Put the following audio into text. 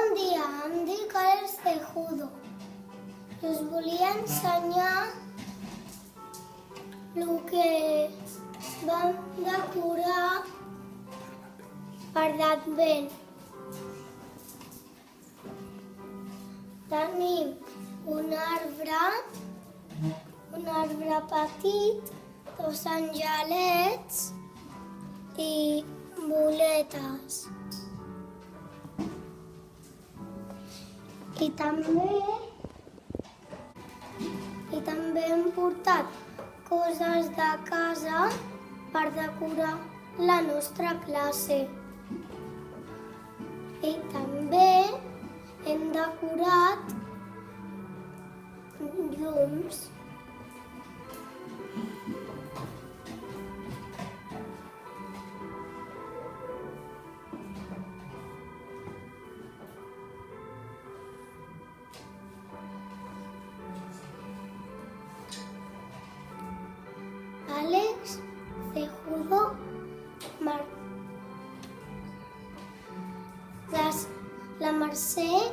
Bon dia, em dic Àlex Cejudo. Us volia ensenyar el que vam decorar per l'Advent. Tenim un arbre petit, dos angelets i boletes. I també hem portat coses de casa per decorar la nostra classe. I també hem decorat llums. Àlex Cejudo la Mercè